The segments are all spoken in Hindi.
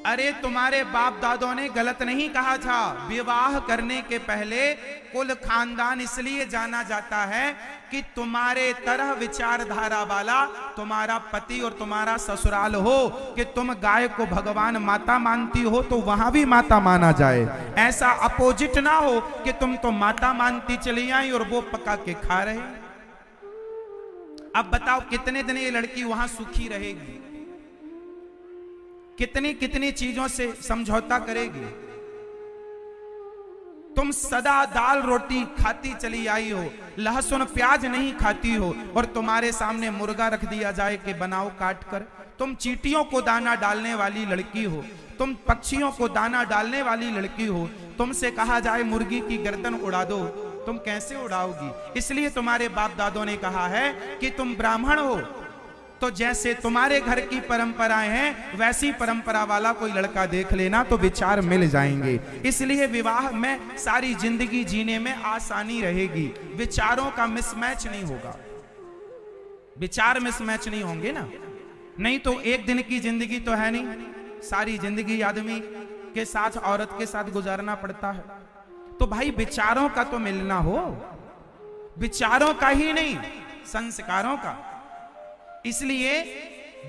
अरे तुम्हारे बाप दादों ने गलत नहीं कहा था। विवाह करने के पहले कुल खानदान इसलिए जाना जाता है कि तुम्हारे तरह विचारधारा वाला तुम्हारा पति और तुम्हारा ससुराल हो, कि तुम गाय को भगवान माता मानती हो तो वहां भी माता माना जाए। ऐसा अपोजिट ना हो कि तुम तो माता मानती चली आई और वो पका के खा रहे। अब बताओ कितने दिन ये लड़की वहां सुखी रहेगी, कितनी कितनी चीजों से समझौता करेगी। तुम सदा दाल रोटी खाती चली आई हो, लहसुन प्याज नहीं खाती हो, और तुम्हारे सामने मुर्गा रख दिया जाए कि बनाओ काट कर। तुम चींटियों को दाना डालने वाली लड़की हो, तुम पक्षियों को दाना डालने वाली लड़की हो, तुमसे कहा जाए मुर्गी की गर्दन उड़ा दो, तुम कैसे उड़ाओगी? इसलिए तुम्हारे बाप दादों ने कहा है कि तुम ब्राह्मण हो, तो जैसे तुम्हारे घर की परंपराएं हैं वैसी परंपरा वाला कोई लड़का देख लेना तो विचार मिल जाएंगे। इसलिए विवाह में सारी जिंदगी जीने में आसानी रहेगी, विचारों का मिसमैच नहीं होगा। विचार मिसमैच नहीं होंगे ना, नहीं तो एक दिन की जिंदगी तो है नहीं, सारी जिंदगी आदमी के साथ औरत के साथ गुजारना पड़ता है। तो भाई विचारों का तो मिलना हो, विचारों का ही नहीं संस्कारों का। इसलिए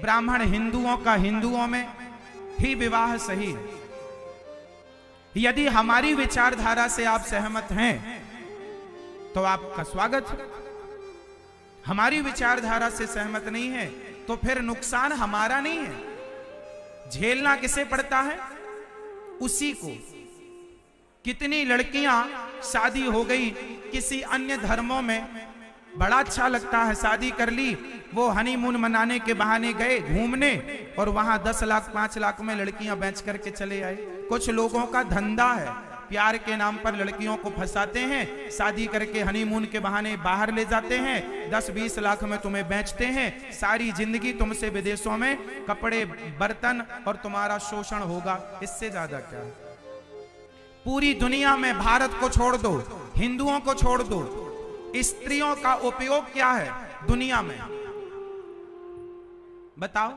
ब्राह्मण हिंदुओं का हिंदुओं में ही विवाह सही है। यदि हमारी विचारधारा से आप सहमत हैं तो आपका स्वागत है, हमारी विचारधारा से सहमत नहीं है तो फिर नुकसान हमारा नहीं है, झेलना किसे पड़ता है? उसी को। कितनी लड़कियां शादी हो गई किसी अन्य धर्मों में, बड़ा अच्छा लगता है, शादी कर ली, वो हनीमून मनाने के बहाने गए घूमने और वहां 10 लाख 5 लाख में लड़कियां बेच करके चले आए। कुछ लोगों का धंधा है, प्यार के नाम पर लड़कियों को फंसाते हैं, शादी करके हनीमून के बहाने बाहर ले जाते हैं, 10-20 लाख में तुम्हें बेचते हैं, सारी जिंदगी तुमसे विदेशों में कपड़े बर्तन और तुम्हारा शोषण होगा। इससे ज्यादा क्या? पूरी दुनिया में भारत को छोड़ दो, हिंदुओं को छोड़ दो, स्त्रियों का उपयोग क्या है दुनिया में? बताओ।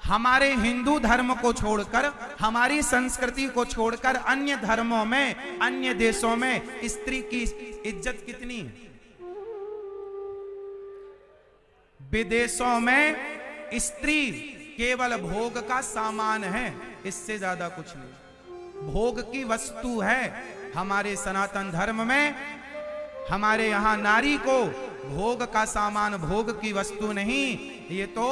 हमारे हिंदू धर्म को छोड़कर, हमारी संस्कृति को छोड़कर अन्य धर्मों में, अन्य देशों में स्त्री की इज्जत कितनी है? विदेशों में स्त्री केवल भोग का सामान है, इससे ज्यादा कुछ नहीं, भोग की वस्तु है। हमारे सनातन धर्म में हमारे यहां नारी को भोग का सामान, भोग की वस्तु नहीं, ये तो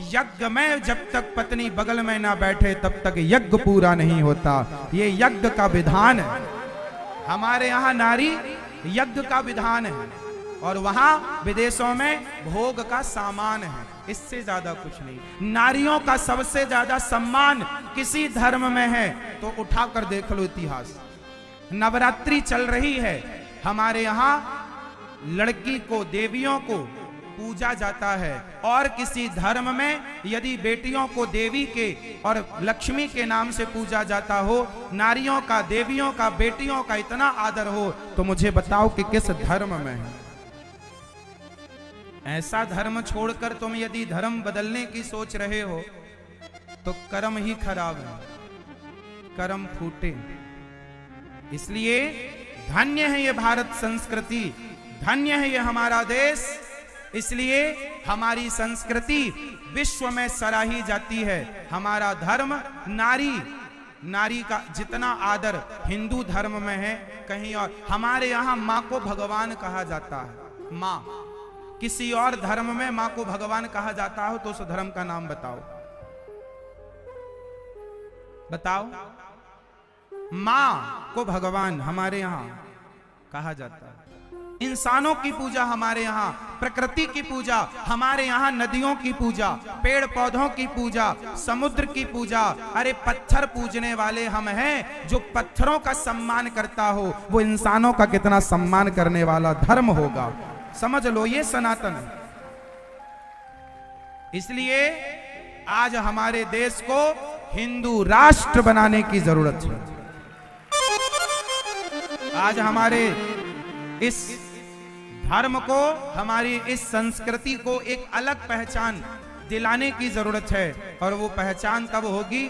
यज्ञ में जब तक पत्नी बगल में ना बैठे तब तक यज्ञ पूरा नहीं होता, ये यज्ञ का विधान है। हमारे यहाँ नारी यज्ञ का विधान है और वहां विदेशों में भोग का सामान है, इससे ज्यादा कुछ नहीं। नारियों का सबसे ज्यादा सम्मान किसी धर्म में है तो उठाकर देख लो इतिहास। नवरात्रि चल रही है, हमारे यहाँ लड़की को, देवियों को पूजा जाता है, और किसी धर्म में यदि बेटियों को देवी के और लक्ष्मी के नाम से पूजा जाता हो, नारियों का, देवियों का, बेटियों का इतना आदर हो, तो मुझे बताओ कि किस धर्म में है? ऐसा धर्म छोड़कर तुम यदि धर्म बदलने की सोच रहे हो तो कर्म ही खराब है, कर्म फूटे। इसलिए धन्य है ये भारत संस्कृति, धन्य है ये हमारा देश। इसलिए हमारी संस्कृति विश्व में सराही जाती है। हमारा धर्म नारी का जितना आदर हिंदू धर्म में है कहीं और। हमारे यहाँ माँ को भगवान कहा जाता है, माँ। किसी और धर्म में माँ को भगवान कहा जाता हो तो उस धर्म का नाम बताओ, बताओ। माँ को भगवान हमारे यहाँ कहा जाता है। इंसानों की पूजा हमारे यहाँ, प्रकृति की पूजा हमारे यहाँ, नदियों की पूजा, पेड़ पौधों की पूजा, समुद्र की पूजा। अरे पत्थर पूजने वाले हम हैं। जो पत्थरों का सम्मान करता हो वो इंसानों का कितना सम्मान करने वाला धर्म होगा, समझ लो, ये सनातन है। इसलिए आज हमारे देश को हिंदू राष्ट्र बनाने की जरूरत है। आज हमारे इस धर्म को, हमारी इस संस्कृति को एक अलग पहचान दिलाने की जरूरत है। और वो पहचान तब होगी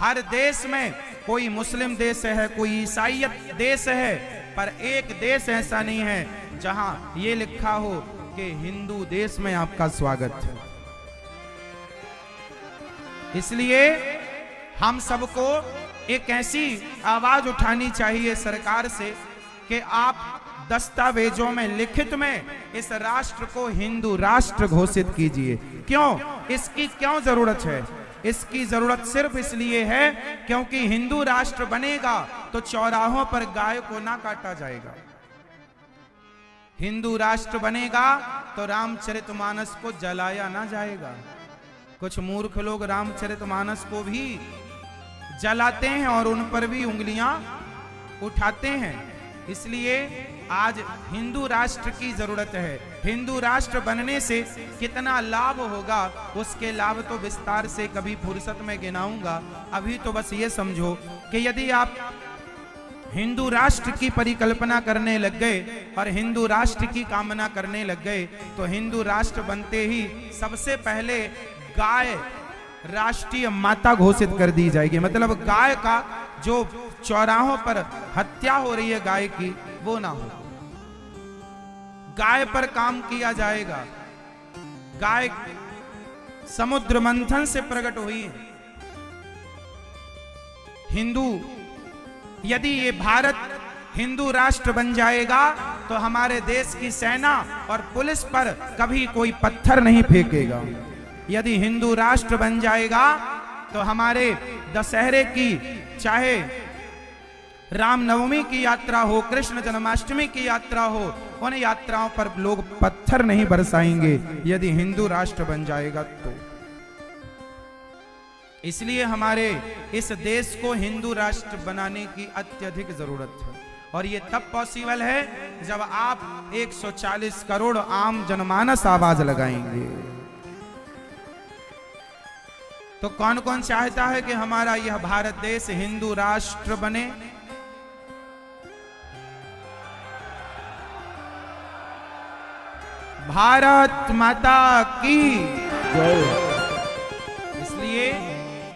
हर देश में कोई मुस्लिम देश है, कोई ईसाईयत देश है, पर एक देश ऐसा नहीं है जहां ये लिखा हो कि हिंदू देश में आपका स्वागत है। इसलिए हम सबको एक ऐसी आवाज उठानी चाहिए सरकार से कि आप दस्तावेजों में लिखित में इस राष्ट्र को हिंदू राष्ट्र घोषित कीजिए। क्यों? इसकी क्यों जरूरत है? इसकी जरूरत सिर्फ इसलिए है क्योंकि हिंदू राष्ट्र बनेगा तो चौराहों पर गाय को ना काटा जाएगा। हिंदू राष्ट्र बनेगा तो रामचरितमानस को जलाया ना जाएगा। कुछ मूर्ख लोग रामचरितमानस को भी जलाते हैं और उन पर भी उंगलियां उठाते हैं। इसलिए आज हिंदू राष्ट्र की जरूरत है। हिंदू राष्ट्र बनने से कितना लाभ होगा उसके लाभ तो विस्तार से कभी फुर्सत में गिनाऊंगा। अभी तो बस ये समझो कि यदि आप हिंदू राष्ट्र की परिकल्पना करने लग गए और हिंदू राष्ट्र की कामना करने लग गए तो हिंदू राष्ट्र बनते ही सबसे पहले गाय राष्ट्रीय माता घोषित कर दी जाएगी। मतलब गाय का जो चौराहों पर हत्या हो रही है गाय की, वो ना हो। गाय पर काम किया जाएगा। गाय समुद्र मंथन से प्रकट हुई है। हिंदू, यदि ये भारत हिंदू राष्ट्र बन जाएगा तो हमारे देश की सेना और पुलिस पर कभी कोई पत्थर नहीं फेंकेगा। यदि हिंदू राष्ट्र बन जाएगा तो हमारे दशहरे की, चाहे रामनवमी की यात्रा हो, कृष्ण जन्माष्टमी की यात्रा हो, उन यात्राओं पर लोग पत्थर नहीं बरसाएंगे यदि हिंदू राष्ट्र बन जाएगा तो। इसलिए हमारे इस देश को हिंदू राष्ट्र बनाने की अत्यधिक जरूरत है और ये तब पॉसिबल है जब आप 140 करोड़ आम जनमानस आवाज लगाएंगे। तो कौन कौन चाहता है कि हमारा यह भारत देश हिंदू राष्ट्र बने? भारत माता की जय। इसलिए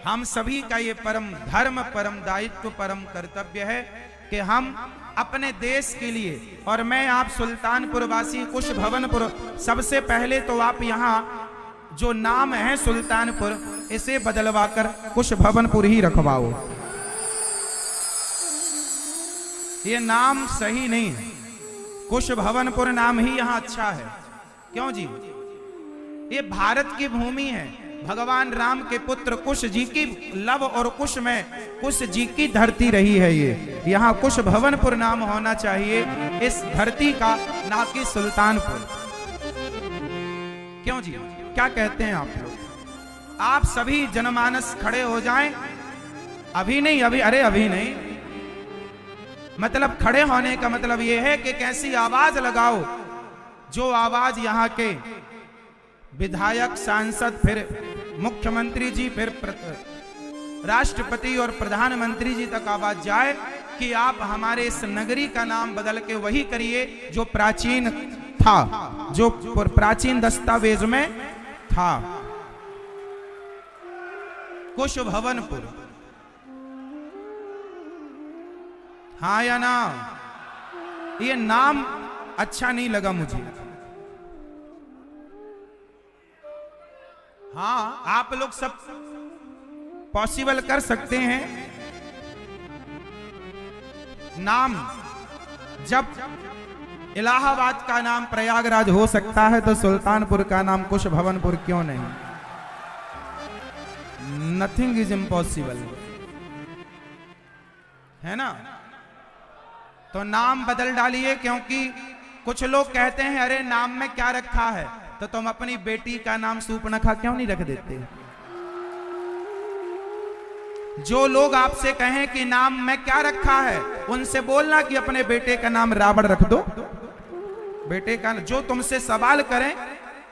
हम सभी का ये परम धर्म, परम दायित्व, परम कर्तव्य है कि हम अपने देश के लिए, और मैं आप सुल्तानपुर वासी कुश भवनपुर, सबसे पहले तो आप यहाँ जो नाम है सुल्तानपुर, इसे बदलवा कर कुश भवनपुर ही रखवाओ। ये नाम सही नहीं है। कुश भवनपुर नाम ही यहाँ अच्छा है। क्यों जी? ये भारत की भूमि है। भगवान राम के पुत्र कुश जी की लव और कुश में कुश जी की धरती रही है। ये यहाँ कुश भवनपुर नाम होना चाहिए इस धरती का, ना कि सुल्तानपुर। क्यों जी? क्या कहते हैं आप लोग? आप सभी जनमानस खड़े हो जाएं। अभी नहीं, अभी नहीं। मतलब खड़े होने का मतलब यह है कि कैसी आवाज लगाओ, जो आवाज यहाँ के विधायक, सांसद, फिर मुख्यमंत्री जी, फिर राष्ट्रपति और प्रधानमंत्री जी तक आवाज जाए कि आप हमारे इस नगरी का नाम बदल के वही करिए जो प्राचीन था, जो प्राचीन दस्तावेज में था, कुश भवनपुर। हाँ या ना? ये नाम अच्छा नहीं लगा मुझे। हाँ, आप लोग सब पॉसिबल कर सकते हैं। नाम, जब इलाहाबाद का नाम प्रयागराज हो सकता है तो सुल्तानपुर का नाम कुश भवनपुर क्यों नहीं? नथिंग इज इम्पॉसिबल, है ना? तो नाम बदल डालिए, क्योंकि कुछ लोग कहते हैं अरे नाम में क्या रखा है, तो तुम अपनी बेटी का नाम सूर्पणखा क्यों नहीं रख देते? जो लोग आपसे कहें कि नाम में क्या रखा है, उनसे बोलना कि अपने बेटे का नाम रावण रख दो। बेटे का, जो तुमसे सवाल करें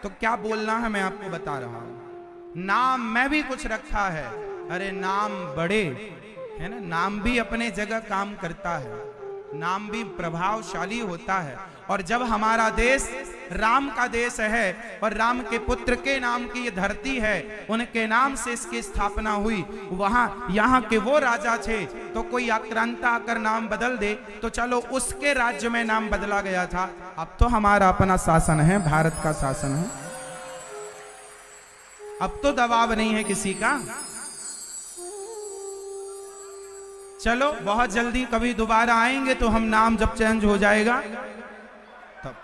तो क्या बोलना है मैं आपको बता रहा हूं। नाम में भी कुछ रखा है। अरे नाम बड़े है ना, नाम भी अपने जगह काम करता है, नाम भी प्रभावशाली होता है। और जब हमारा देश राम का देश है और राम के पुत्र के नाम की ये धरती है, उनके नाम से इसकी स्थापना हुई। वहां यहाँ के वो राजा थे, तो कोई आक्रांता आकर नाम बदल दे तो चलो उसके राज्य में नाम बदला गया था। अब तो हमारा अपना शासन है, भारत का शासन है, अब तो दबाव नहीं है किसी का। चलो बहुत जल्दी कभी दोबारा आएंगे तो हम नाम जब चेंज हो जाएगा तब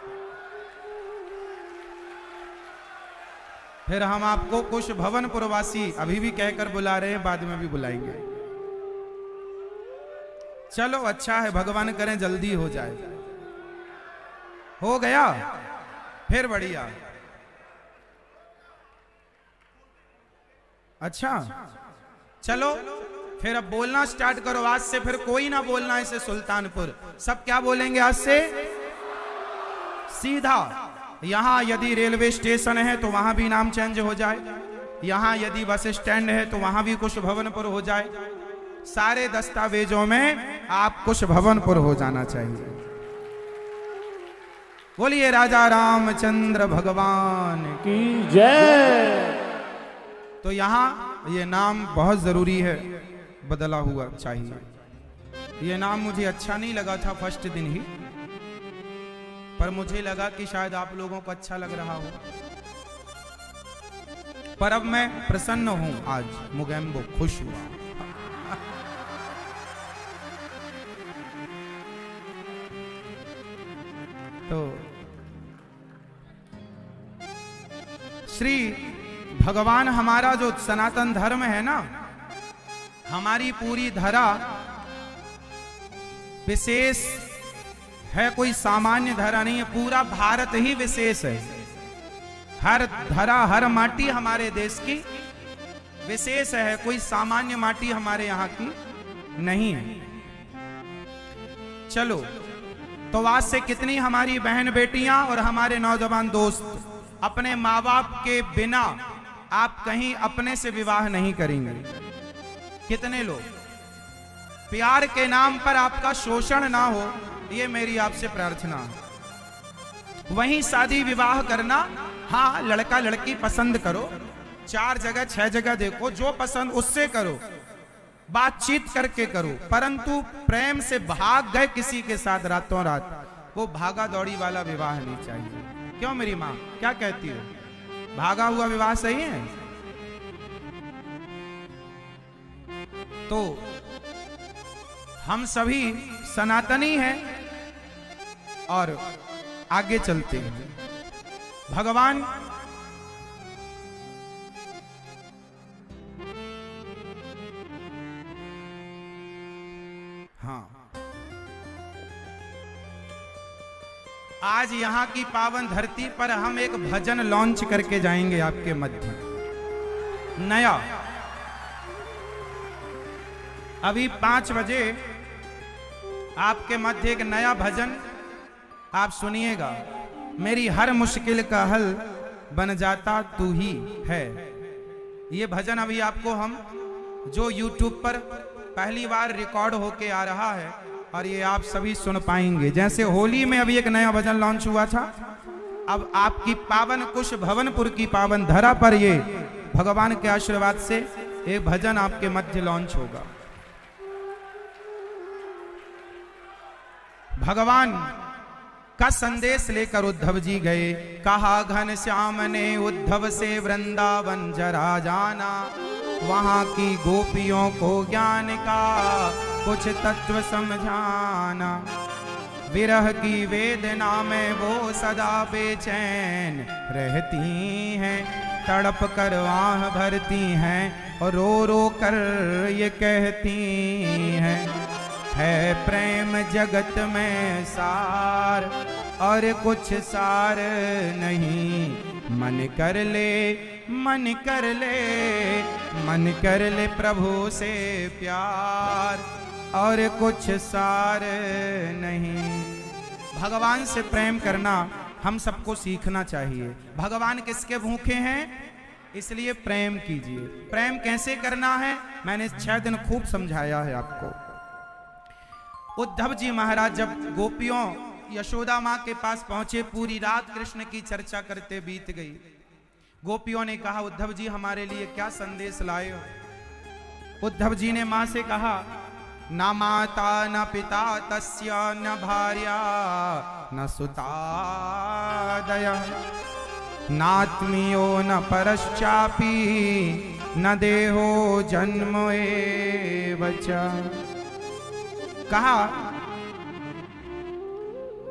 फिर हम आपको कुछ भवनपुरवासी अभी भी कहकर बुला रहे हैं, बाद में भी बुलाएंगे। चलो अच्छा है, भगवान करें जल्दी हो जाए। हो गया फिर बढ़िया। अच्छा चलो फिर अब बोलना स्टार्ट करो। आज से फिर कोई ना बोलना ऐसे सुल्तानपुर, सब क्या बोलेंगे आज से सीधा। यहां यदि रेलवे स्टेशन है तो वहां भी नाम चेंज हो जाए, यहां यदि बस स्टैंड है तो वहां भी कुछ भवनपुर हो जाए। सारे दस्तावेजों में आप कुछ भवनपुर हो जाना चाहिए। बोलिए राजा रामचंद्र भगवान की जय। तो यहां ये नाम बहुत जरूरी है, बदला हुआ चाहिए। ये नाम मुझे अच्छा नहीं लगा था फर्स्ट दिन ही, पर मुझे लगा कि शायद आप लोगों को अच्छा लग रहा हो। पर अब मैं प्रसन्न हूं, आज मुगेम्बो खुश हुआ। तो श्री भगवान, हमारा जो सनातन धर्म है ना, हमारी पूरी धरा विशेष है, कोई सामान्य धरा नहीं है। पूरा भारत ही विशेष है। हर धरा हर माटी हमारे देश की विशेष है, कोई सामान्य माटी हमारे यहाँ की नहीं है। चलो तो आज से कितनी हमारी बहन बेटियां और हमारे नौजवान दोस्त अपने माँ बाप के बिना आप कहीं अपने से विवाह नहीं करेंगे। कितने लोग, प्यार के नाम पर आपका शोषण ना हो, ये मेरी आपसे प्रार्थना है। वहीं शादी विवाह करना, हाँ लड़का लड़की पसंद करो, 4 जगह 6 जगह देखो, जो पसंद उससे करो, बातचीत करके करो, परंतु प्रेम से भाग गए किसी के साथ रातों रात, वो भागा दौड़ी वाला विवाह नहीं चाहिए। क्यों मेरी माँ क्या कहती हो, भागा हुआ विवाह सही है? तो हम सभी सनातनी हैं और आगे चलते हैं। भगवान हाँ, आज यहाँ की पावन धरती पर हम एक भजन लॉन्च करके जाएंगे आपके मध्य, नया। अभी 5 बजे आपके मध्य एक नया भजन आप सुनिएगा। मेरी हर मुश्किल का हल बन जाता तू ही है। ये भजन अभी आपको हम जो YouTube पर पहली बार रिकॉर्ड होके आ रहा है और ये आप सभी सुन पाएंगे। जैसे होली में अभी एक नया भजन लॉन्च हुआ था, अब आपकी पावन कुश भवनपुर की पावन धरा पर ये भगवान के आशीर्वाद से एक भजन आपके मध्य लॉन्च होगा। भगवान का संदेश लेकर उद्धव जी गए। कहा घनश्याम ने उद्धव से वृंदावन जरा जाना, वहां की गोपियों को ज्ञान का कुछ तत्व समझाना। विरह की वेदना में वो सदा बेचैन रहती हैं, तड़प कर आह भरती हैं और रो रो कर ये कहती हैं, है प्रेम जगत में सार और कुछ सार नहीं। मन कर ले, मन कर ले, मन कर ले प्रभु से प्यार और कुछ सार नहीं। भगवान से प्रेम करना हम सबको सीखना चाहिए। भगवान किसके भूखे हैं, इसलिए प्रेम कीजिए। प्रेम कैसे करना है मैंने 6 दिन खूब समझाया है आपको। उद्धव जी महाराज जब गोपियों यशोदा माँ के पास पहुंचे, पूरी रात कृष्ण की चर्चा करते बीत गई। गोपियों ने कहा, उद्धव जी हमारे लिए क्या संदेश लाए हो? उद्धव जी ने माँ से कहा, न माता न पिता तस्य न भार्या न सुता दया नात्मीयो न परश्चापी न देहो जन्म एव च। कहा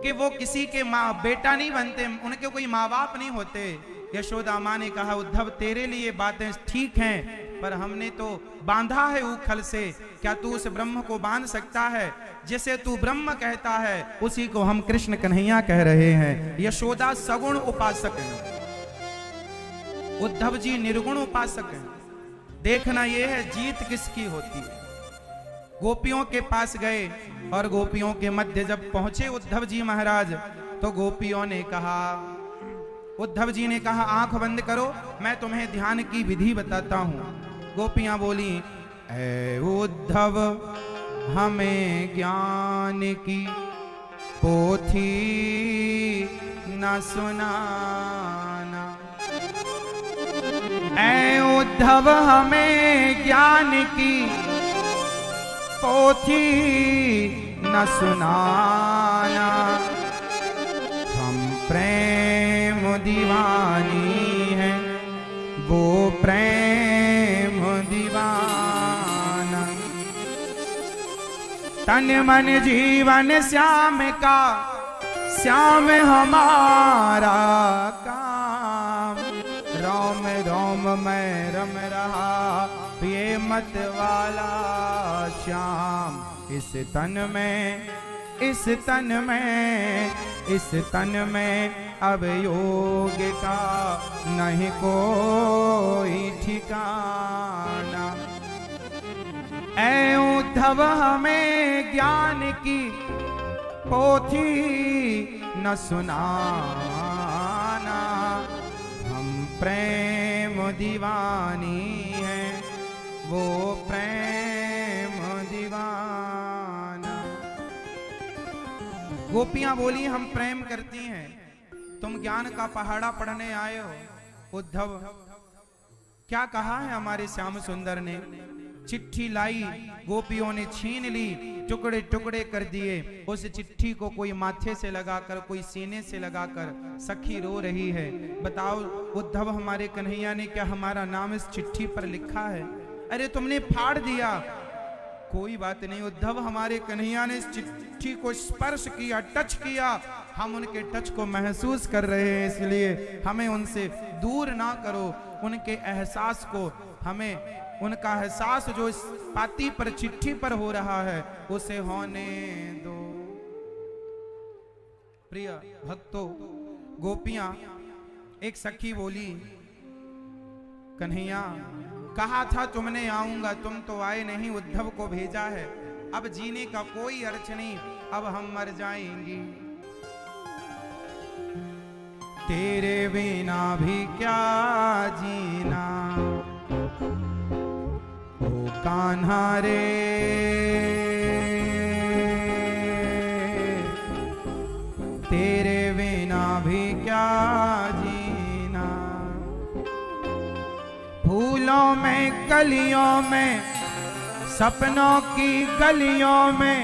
कि वो किसी के माँ बेटा नहीं बनते, उनके कोई माँ बाप नहीं होते। यशोदा माँ ने कहा, उद्धव तेरे लिए बातें ठीक हैं, पर हमने तो बांधा है उखल से, क्या तू उस ब्रह्म को बांध सकता है? जिसे तू ब्रह्म कहता है उसी को हम कृष्ण कन्हैया कह रहे हैं। यशोदा सगुण उपासक हैं, उद्धव जी निर्गुण उपासक हैं। देखना यह है जीत किसकी होती है। गोपियों के पास गए और गोपियों के मध्य जब पहुंचे उद्धव जी महाराज, तो गोपियों ने कहा, उद्धव जी ने कहा, आंख बंद करो, मैं तुम्हें ध्यान की विधि बताता हूं। गोपियां बोली, ऐ उद्धव हमें ज्ञान की पोथी न सुनाना। ऐ उद्धव हमें ज्ञान की पोथी न सुनाना, हम प्रेम दीवानी है वो प्रेम दीवाना। तन मन जीवन श्याम का, श्याम हमारा काम, रोम रोम में रम रहा ये मत वाला श्याम। इस तन में, इस तन में, इस तन में अब योग का नहीं कोई ठिकाना। ऐ उद्धव हमें ज्ञान की पोथी न सुनाना, हम प्रेम दीवानी हैं वो प्रेम दीवाना। गोपियां बोली, हम प्रेम करती हैं, तुम ज्ञान का पहाड़ा पढ़ने आए हो। उद्धव, क्या कहा है हमारे श्याम सुंदर ने? चिट्ठी लाई, गोपियों ने छीन ली, टुकड़े टुकड़े कर दिए। उस चिट्ठी को कोई माथे से लगाकर, कोई सीने से लगाकर सखी रो रही है। बताओ उद्धव, हमारे कन्हैया ने क्या हमारा नाम इस चिट्ठी पर लिखा है? अरे तुमने फाड़ दिया, कोई बात नहीं उद्धव, हमारे कन्हैया ने इस चिट्ठी को स्पर्श किया, टच किया, हम उनके टच को महसूस कर रहे हैं, इसलिए हमें उनसे दूर ना करो। उनके एहसास को, हमें उनका एहसास जो इस पाती पर, चिट्ठी पर हो रहा है, उसे होने दो। प्रिय भक्तों, गोपियां, एक सखी बोली, कन्हैया कहा था तुमने आऊंगा, तुम तो आए नहीं, उद्धव को भेजा है, अब जीने का कोई अर्थ नहीं, अब हम मर जाएंगी। तेरे बिना भी क्या जीना ओ कान्हा रे, तेरे बिना भी क्या जीना। फूलों में, कलियों में, सपनों की गलियों में